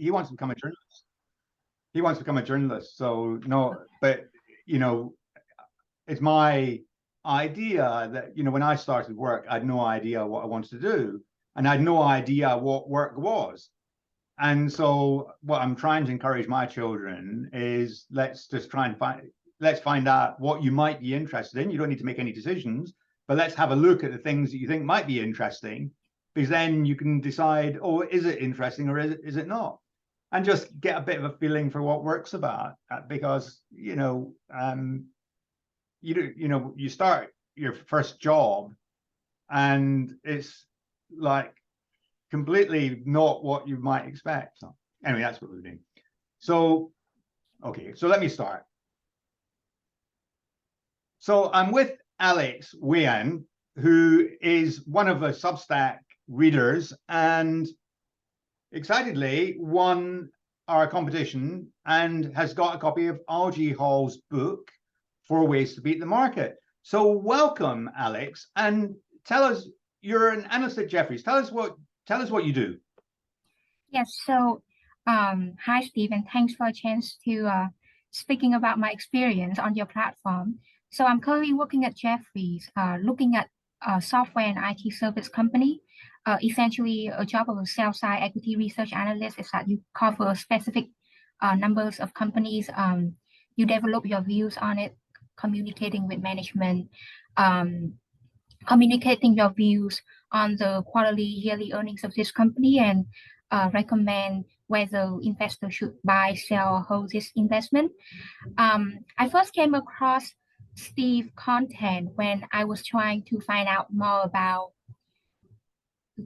he wants to become a journalist. He wants to become a journalist. So no, but you know, it's my idea that, you know, when I started work, I had no idea what I wanted to do, and I had no idea what work was. And so what I'm trying to encourage my children is let's find out what you might be interested in. You don't need to make any decisions, but let's have a look at the things that you think might be interesting, because then you can decide, oh, is it interesting or is it not? And just get a bit of a feeling for what work's about, because, you know, you start your first job and it's like completely not what you might expect. So anyway, that's what we're doing. So, okay, so let me start. So I'm with Alex Nguyen, who is one of the Substack readers and excitedly won our competition and has got a copy of R.G. Hall's book, 4 Ways to Beat the Market. So welcome, Alex, and tell us, you're an analyst at Jefferies. Tell us what you do. Yes, so hi, Stephen. Thanks for a chance to speaking about my experience on your platform. So I'm currently working at Jefferies, looking at software and IT service company. Essentially, a job of a sell-side equity research analyst is that you cover specific numbers of companies. You develop your views on it, communicating with management, communicating your views on the quarterly, yearly earnings of this company, and recommend whether investors should buy, sell, or hold this investment. I first came across Steve's content when I was trying to find out more about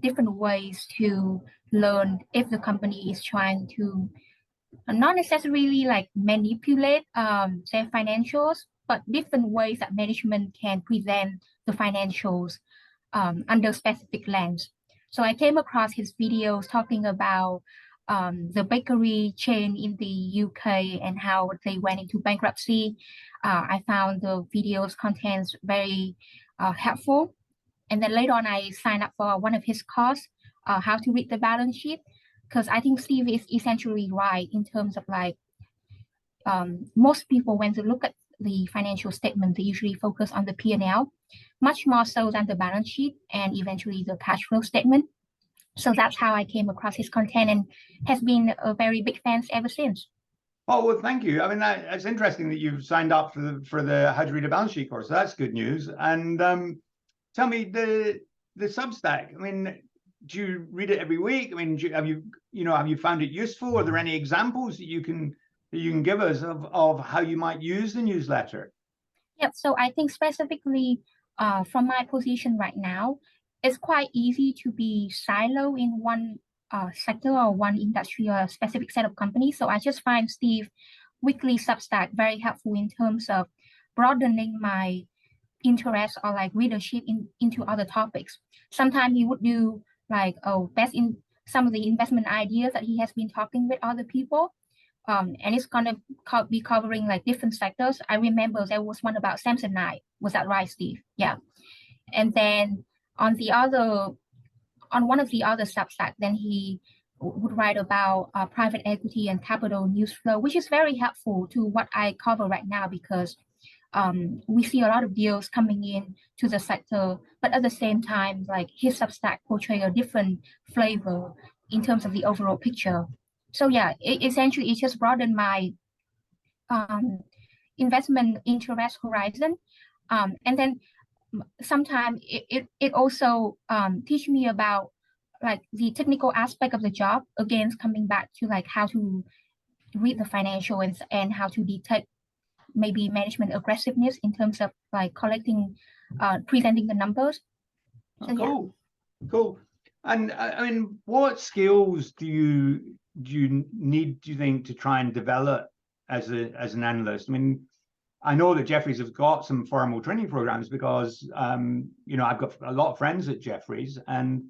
different ways to learn if the company is trying to not necessarily like manipulate their financials, but different ways that management can present the financials under specific lens. So I came across his videos talking about the bakery chain in the UK and how they went into bankruptcy. I found the videos contents very helpful. And then later on, I signed up for one of his courses, how to read the balance sheet, because I think Steve is essentially right in terms of like most people, when they look at the financial statement, they usually focus on the P&L, much more so than the balance sheet and eventually the cash flow statement. So that's how I came across his content and has been a very big fan ever since. Oh, well, thank you. I mean, it's interesting that you've signed up for the How to Read a Balance Sheet course. So that's good news. And tell me, the Substack, I mean, do you read it every week? I mean, have you found it useful? Are there any examples that you can give us of how you might use the newsletter? Yep. So I think specifically from my position right now, it's quite easy to be siloed in one sector or one industry or a specific set of companies. So I just find Steve weekly Substack very helpful in terms of broadening my interest or like readership into other topics. Sometimes he would do like, best in some of the investment ideas that he has been talking with other people. And it's gonna be covering like different sectors. I remember there was one about Samsonite. Was that right, Steve? Yeah. And then on one of the other Substack, then he would write about private equity and capital news flow, which is very helpful to what I cover right now, because we see a lot of deals coming in to the sector, but at the same time, like his Substack portray a different flavor in terms of the overall picture. So yeah, essentially it just broadened my investment interest horizon. And then sometimes it also teach me about like the technical aspect of the job, again coming back to like how to read the financial and how to detect maybe management aggressiveness in terms of like collecting presenting the numbers. So, cool. Yeah. Cool. And I mean, what skills do you need, do you think, to try and develop as an analyst? I mean, I know that Jefferies have got some formal training programs because I've got a lot of friends at Jefferies, and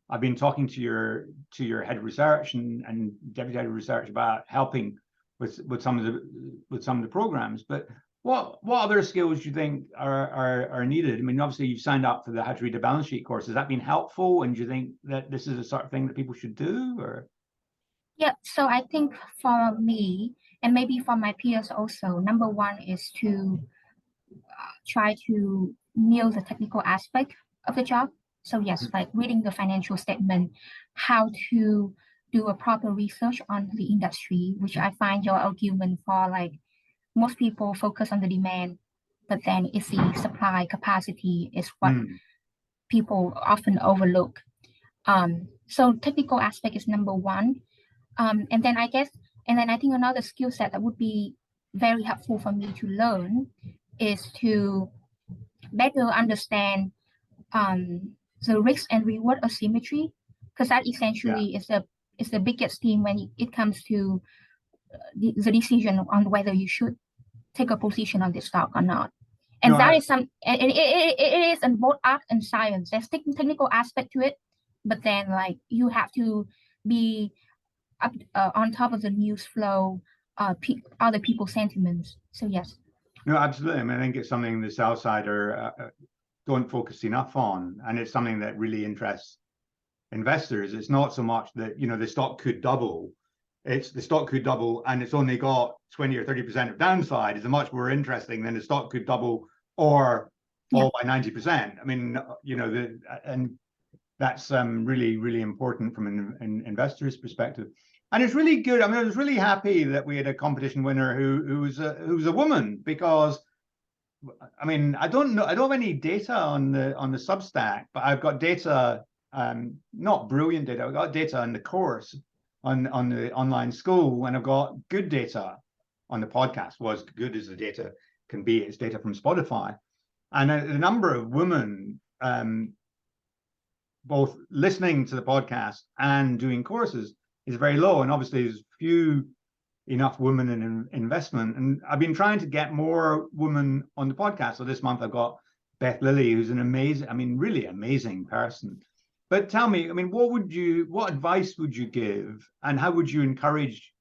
I've been talking to your head of research and deputy head of research about helping with some of the programs. But what other skills do you think are needed? I mean, obviously you've signed up for the How to Read a Balance Sheet course. Has that been helpful? And do you think that this is the sort of thing that people should do? Or Yeah, so I think for me and maybe for my peers also, number one is to try to nail the technical aspect of the job. So yes, like reading the financial statement, how to do a proper research on the industry, which I find your argument for like most people focus on the demand, but then it's the supply capacity is what people often overlook. So technical aspect is number one. And then I think another skill set that would be very helpful for me to learn is to better understand the risk and reward asymmetry, because that essentially is the biggest theme when it comes to the decision on whether you should take a position on the stock or not. And that is it is in both art and science. There's technical aspect to it, but then like you have to be up on top of the news flow, other people's sentiments. So yes. No, absolutely. I mean, I think it's something the sell side don't focus enough on, and it's something that really interests investors. It's not so much that the stock could double. It's the stock could double and it's only got 20 or 30% of downside is much more interesting than the stock could double or fall by 90%. I mean, and that's really, really important from an investor's perspective. And it's really good. I mean, I was really happy that we had a competition winner who was a woman, because I mean, I don't have any data on the Substack, but I've got data, not brilliant data. I've got data on the course on the online school, and I've got good data on the podcast. Well, as good as the data can be, it's data from Spotify, and the number of women both listening to the podcast and doing courses is very low, and obviously there's few enough women in investment. And I've been trying to get more women on the podcast. So this month I've got Beth Lilly, who's an amazing, I mean, really amazing person. But tell me, I mean, what advice would you give, and how would you encourage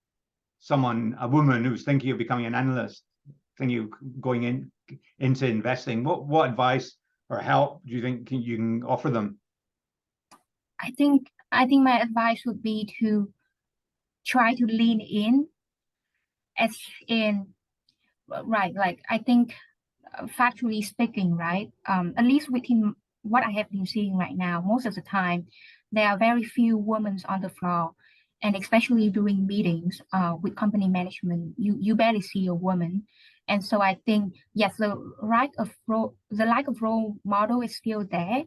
someone, a woman who's thinking of becoming an analyst, thinking of going into investing? What advice or help do you think you can offer them? I think my advice would be to try to lean in, as in, right, like I think factually speaking, right, at least within what I have been seeing right now, most of the time there are very few women on the floor, and especially during meetings with company management, you barely see a woman. And so I think yes, the lack of role model is still there,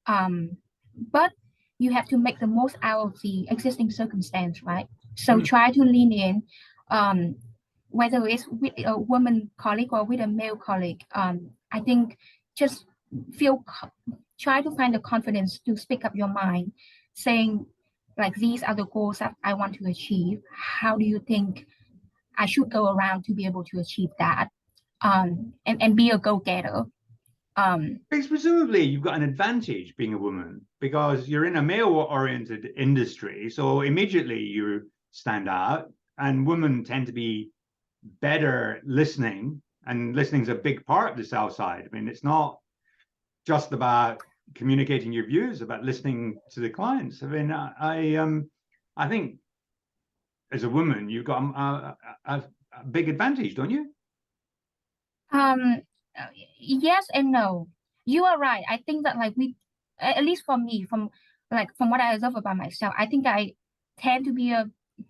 but you have to make the most out of the existing circumstance, right? So try to lean in, whether it's with a woman colleague or with a male colleague. I think just try to find the confidence to speak up your mind, saying like, these are the goals that I want to achieve. How do you think I should go around to be able to achieve that? And be a go-getter. Because presumably you've got an advantage being a woman because you're in a male-oriented industry, so immediately you stand out, and women tend to be better listening, and listening is a big part of the sell side. I mean, it's not just about communicating your views, about listening to the clients. I mean, I think as a woman you've got a big advantage, don't you? Yes and no. You are right. I think that like at least for me, from what I observe about myself, I think I tend to be a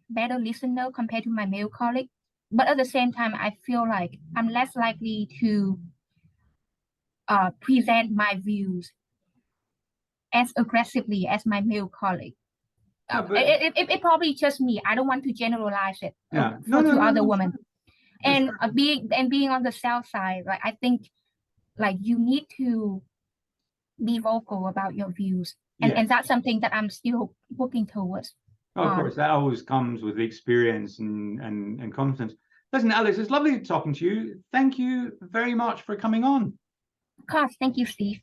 better listener compared to my male colleague. But at the same time, I feel like I'm less likely to present my views as aggressively as my male colleague. It probably just me. I don't want to generalize it for other women. And being on the sell side, like I think like you need to be vocal about your views, and that's something that I'm still working towards. Of course, that always comes with experience and confidence. Listen, Alex, it's lovely talking to you. Thank you very much for coming on. Of course, thank you, Steve.